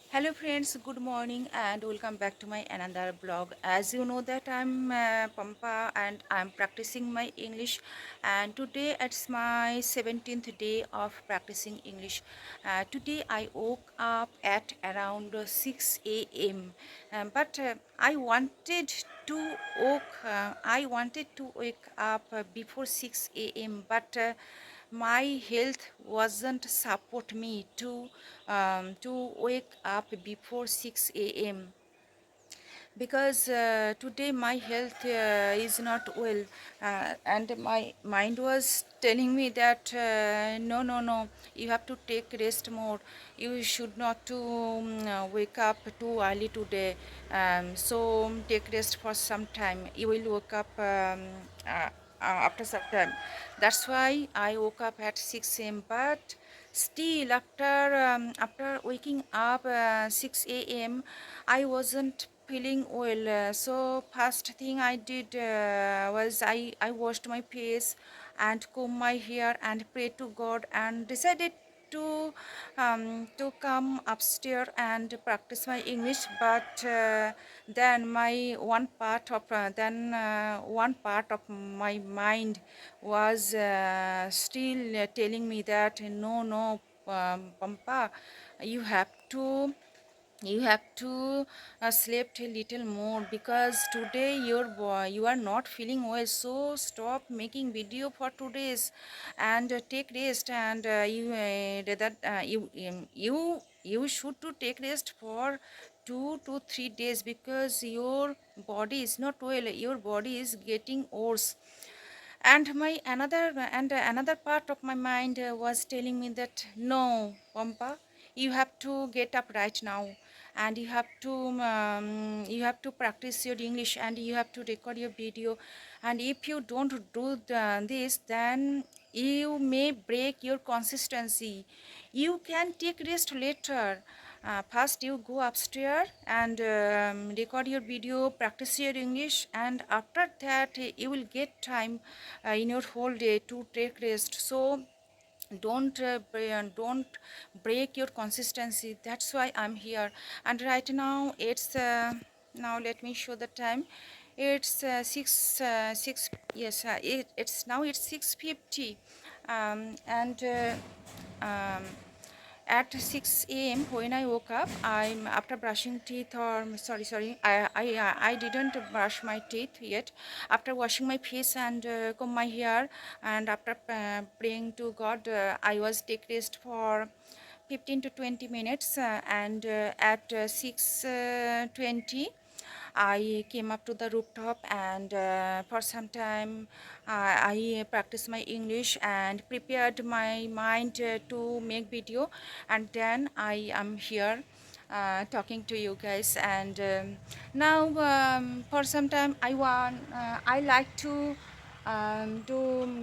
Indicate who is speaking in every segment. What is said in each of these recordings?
Speaker 1: Hello friends, good morning and welcome back to my another blog. As you know that I'm Pampa and I'm practicing my English, and today it's my 17th day of practicing English. Today I woke up at around 6 a.m. But I wanted to wake up before 6 a.m. but my health wasn't support me to wake up before 6 a.m. because today my health is not well, and my mind was telling me that no, you have to take rest more. You should not to wake up too early today, so take rest for some time. You will wake up uh, after some time. That's why I woke up at 6 a.m. But still, after waking up 6 a.m., I wasn't feeling well. So first thing I did was I washed my face and combed my hair and prayed to God and decided to come upstairs and practice my English. But then one part of my mind was still telling me that no, Pampa, you have to slept a little more because today you are not feeling well, so stop making video for today's and take rest, and you should to take rest for 2 to 3 days because your body is not well, your body is getting worse. And another part of my mind was telling me that no, Pampa, you have to get up right now, and you have to practice your English, and you have to record your video, and if you don't do this, then you may break your consistency. You can take rest later. First you go upstairs and record your video, practice your English, and after that you will get time in your whole day to take rest. So don't break your consistency. That's why I'm here. And right now it's now let me show the time. It's 6 yes, it's 6:50, and at 6 a.m. when I woke up, I'm after brushing teeth, or sorry, I didn't brush my teeth yet. After washing my face and comb my hair, and after praying to God, I was take rest for 15 to 20 minutes, and at 6:20 I came up to the rooftop, and for some time I practiced my English and prepared my mind to make video, and then I am here talking to you guys. And now for some time I like to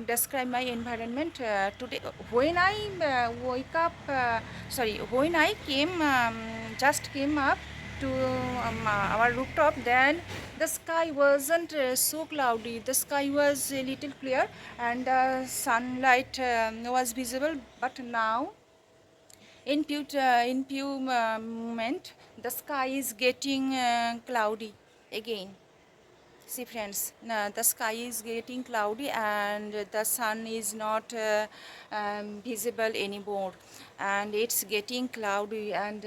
Speaker 1: describe my environment today. When I wake up, when I just came up to our rooftop, then the sky wasn't so cloudy. The sky was a little clear, and sunlight was visible. But now, in few moment, the sky is getting cloudy again. See friends, the sky is getting cloudy and the sun is not visible anymore, and it's getting cloudy, and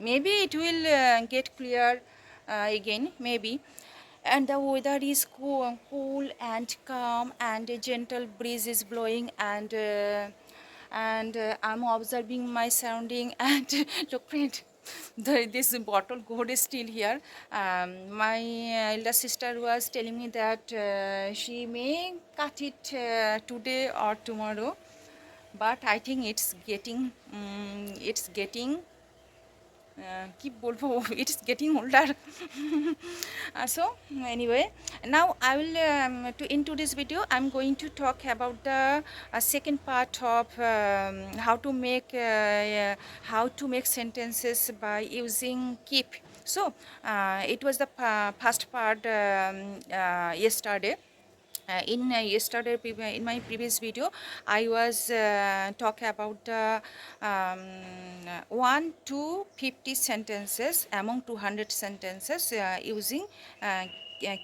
Speaker 1: maybe it will get clear again, maybe. And the weather is cool and calm, and a gentle breeze is blowing, and I'm observing my surrounding and look friend, this bottle gourd is still here. My elder sister was telling me that she may cut it today or tomorrow, but I think it's getting কি বলবো, it's getting older. So anyway, now I will to into this video I'm going to talk about the second part of how to make sentences by using keep. So it was the first part yesterday. in my previous video I was talk about the 1 to 50 sentences among 200 sentences using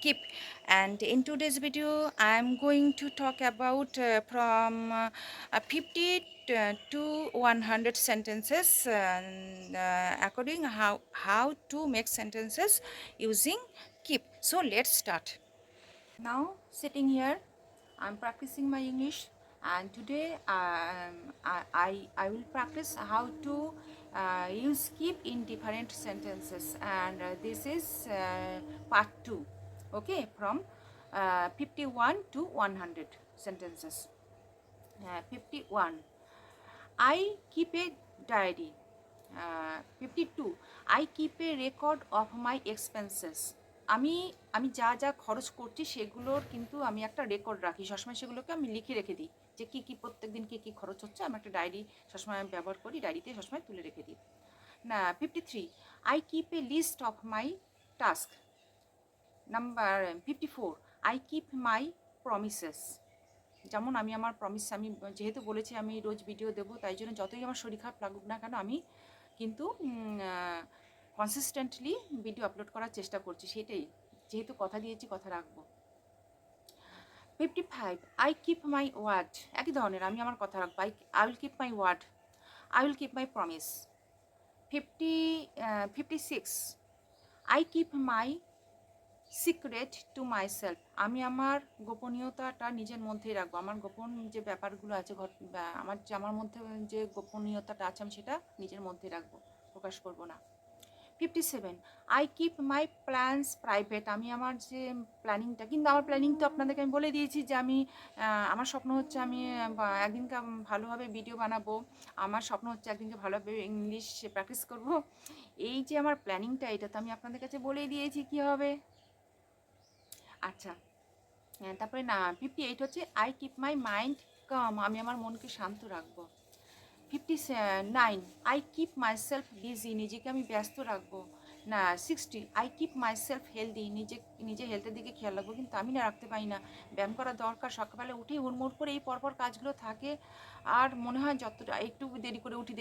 Speaker 1: keep, and in today's video I am going to talk about from 50 to 100 sentences according how to make sentences using keep. So let's start. Now sitting here, I'm practicing my English, and today I will practice how to use keep in different sentences, and this is part 2. Okay, from 51 to 100 sentences. 51. I keep a diary. 52. I keep a record of my expenses. আমি আমি যা যা খরচ করছি সেগুলোর কিন্তু আমি একটা রেকর্ড রাখি, সবসময় সেগুলোকে আমি লিখে রেখে দিই, যে কী কী প্রত্যেক দিন কী কী খরচ হচ্ছে। আমি একটা ডায়েরি সবসময় আমি ব্যবহার করি, ডায়েরিতে সবসময় তুলে রেখে দিই। না, 53, I keep a list of my task. Number 54, I keep my promises. যেমন আমি আমার প্রমিস, আমি যেহেতু বলেছি আমি রোজ ভিডিও দেবো, তাই জন্য যতই আমার শরীর খারাপ লাগুক না কেন আমি কিন্তু কনসিস্টেন্টলি ভিডিও আপলোড করার চেষ্টা করছি, সেটাই, যেহেতু কথা দিয়েছি কথা রাখবো। 55, আই কিপ মাই ওয়ার্ড। একই ধরনের, আমি আমার কথা রাখবো, I will keep my word, I will keep my promise. 56, I keep my secret to myself. আমি আমার গোপনীয়তাটা নিজের মধ্যেই রাখবো, আমার গোপন যে ব্যাপারগুলো আছে আমার মধ্যে যে গোপনীয়তাটা আছে আমি সেটা নিজের মধ্যে রাখবো, প্রকাশ করবো না। 57, I keep my plans private. আমি আমার যে প্ল্যানিংটা, কিন্তু আমার প্ল্যানিং তো আপনাদেরকে আমি বলে দিয়েছি যে আমি আমার স্বপ্ন হচ্ছে আমি একদিনকে ভালোভাবে ভিডিও বানাবো, আমার স্বপ্ন হচ্ছে একদিনকে ভালোভাবে ইংলিশ প্র্যাকটিস করব। এই যে আমার প্ল্যানিংটা, এটা তো আমি আপনাদের কাছে বলেই দিয়েছি কী হবে। আচ্ছা, তারপরে না 58 হচ্ছে আই কিপ মাই মাইন্ড কাম। আমি আমার মনকে শান্ত রাখবো। 59, I keep my self busy. নিজেকে আমি ব্যস্ত রাখবো। না 60, I keep myself healthy. নিজে হেলথের দিকে খেয়াল রাখবো, কিন্তু আমি না রাখতে পারি না। ব্যায়াম করা দরকার, সকালবেলা উঠেই হুড়মুড় করে এই পরপর কাজগুলো থাকে, আর মনে হয় যতটা একটু দেরি করে উঠি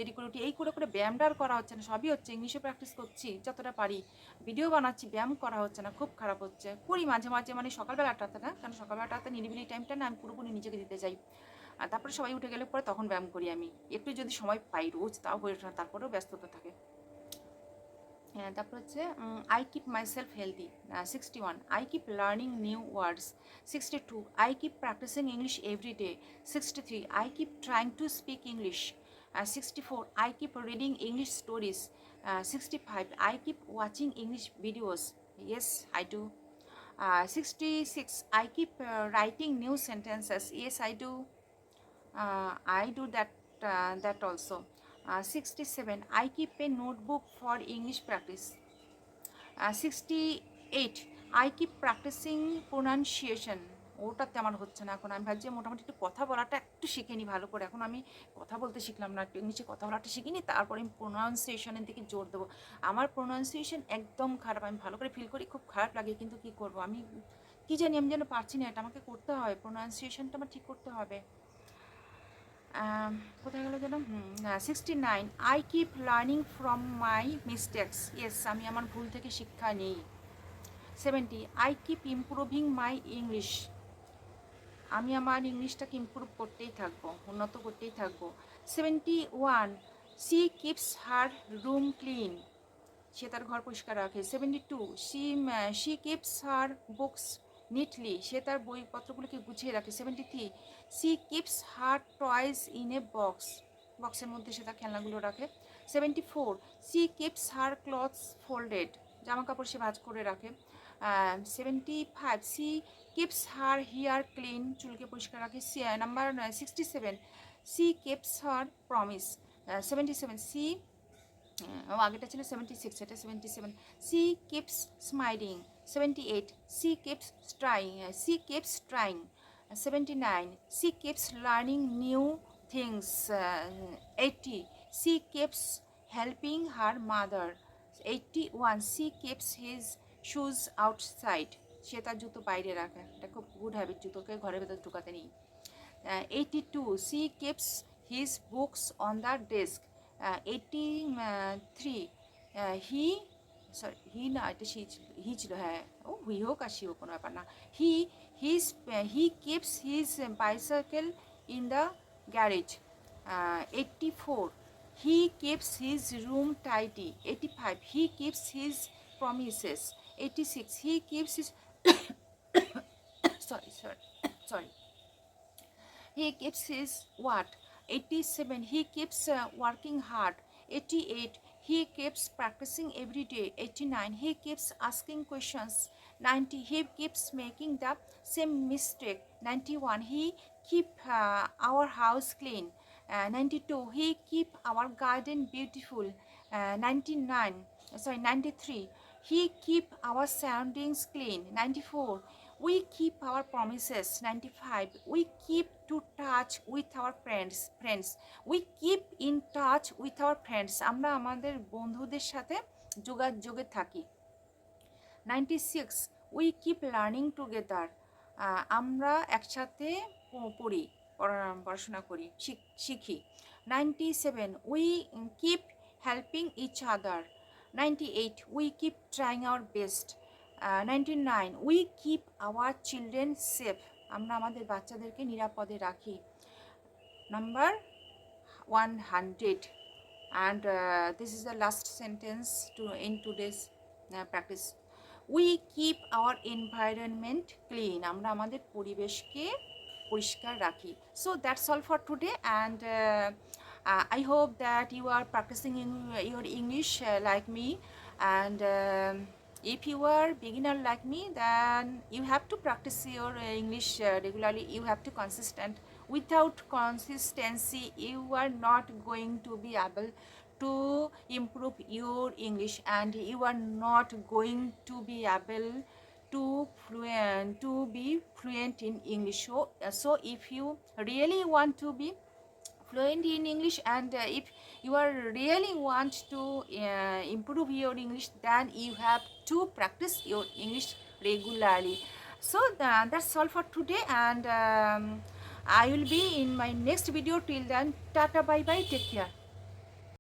Speaker 1: এই করে করে ব্যায়ামটা আর করা হচ্ছে না। সবই হচ্ছে, ইংলিশে প্র্যাকটিস করছি যতটা পারি, ভিডিও বানাচ্ছি, ব্যায়াম করা হচ্ছে না, খুব খারাপ হচ্ছে। করি মাঝে মাঝে, মানে সকালবেলাটাতে না, কারণ সকালবেলাটাতে নিরিবিলি টাইমটা না আমি পুরোপুরি নিজেকে দিতে চাই। আর তারপরে সবাই উঠে গেলে পরে তখন ব্যায়াম করি আমি, একটু যদি সময় পাই, রোজ তাও হয়ে ওঠে না, তারপরেও ব্যস্ততা থাকে। হ্যাঁ, তারপর হচ্ছে I keep myself healthy. 61, I keep learning new words. 62, I keep practising English every day. 63, I keep trying to speak English. 64, I keep reading English stories. 65, I keep watching English videos. Yes, I do. 66, I keep writing new sentences. Yes, I do. I do that also. 67, I keep a notebook for English practice. 68, I keep practicing pronunciation. ওটাতে আমার হচ্ছে না এখন, আমি ভাবছি মোটামুটি একটু কথা বলাটা একটু শিখে নিই ভালো করে। এখন আমি কথা বলতে শিখলাম না, একটু ইংলিশে কথা বলাটা শিখিনি, তারপরে আমি প্রোনাউন্সিয়েশনের দিকে জোর দেবো। আমার প্রোনাউন্সিয়েশন একদম খারাপ, আমি ভালো করে ফিল করি, খুব খারাপ লাগে, কিন্তু কী করবো আমি, কী জানি, আমি যেন পারছি না, এটা আমাকে করতে হবে, প্রোনাউন্সিয়েশনটা আমার ঠিক করতে হবে। কোথায় গেলো যেন? 69, I keep learning from my mistakes. Yes, আমি আমার ভুল থেকে শিক্ষা নিই। 70, I keep improving my English. আমি আমার ইংলিশটাকে ইমপ্রুভ করতেই থাকবো, উন্নত করতেই থাকবো। 71, she keeps her room clean. সে তার ঘর পরিষ্কার রাখে। 72, she keeps her books neatly. সে তার বইপত্রগুলোকে গুছিয়ে রাখে। 73, she keeps her toys in a box. বক্সের মধ্যে সে তার খেলনাগুলো রাখে। 74, she keeps her clothes folded. জামা কাপড় সে ভাঁজ করে রাখে। 75, she keeps her hair clean. চুলকে পরিষ্কার রাখে। Number 67, she keeps her promise. 77, আগেটা ছিল 76, এটা 77, she keeps smiling. 78, she keeps trying. 79, she keeps learning new things. 80, she keeps helping her mother. 81, she keeps his shoes outside. সে তার জুতো বাইরে রাখে, এটা খুব গুড হ্যাবিট, জুতোকে ঘরের ভেতর ঢুকাতে নেই। 82, she keeps his books on the desk. 83, he sorry he না, এটা হি ছিল, হ্যাঁ ও হুই হোক আর সি হোক কোনো ব্যাপার না। He he keeps his bicycle in the garage. 84, he keeps his room tidy. 85, he keeps his promises. 86, he keeps his sorry sorry sorry he keeps his what. 87, he keeps working hard. 88, he keeps practicing every day. 89, he keeps asking questions. 90, he keeps making the same mistake. 91, he keep our house clean. 92, he keep our garden beautiful. 93, he keep our surroundings clean. 94, we keep our promises. 95, we keep to touch with our friends. We keep in touch with our friends. আমরা আমাদের বন্ধুদের সাথে যোগাযোগে থাকি। 96, we keep learning together. আমরা একসাথে পড়ি, পড়াশোনা করি, শিখি। 97, we keep helping each other. 98, we keep trying our best. 99, we keep our children safe. আমরা আমাদের বাচ্চাদেরকে নিরাপদে রাখি। Number 100, and this is the last sentence in today's practice. We keep our environment clean. আমরা আমাদের পরিবেশকে পরিষ্কার রাখি। So that's all for today, and I hope that you are practicing in your English like me, and if you are beginner like me, then you have to practice your English regularly. You have to consistent. Without consistency, you are not going to be able to improve your English, and you are not going to be able to be fluent in English. So if you really want to be fluent in English, and if you are really want to improve your English, then you have to practice your English regularly. So that's all for today, and I will be in my next video. Till then, tata, bye bye, take care.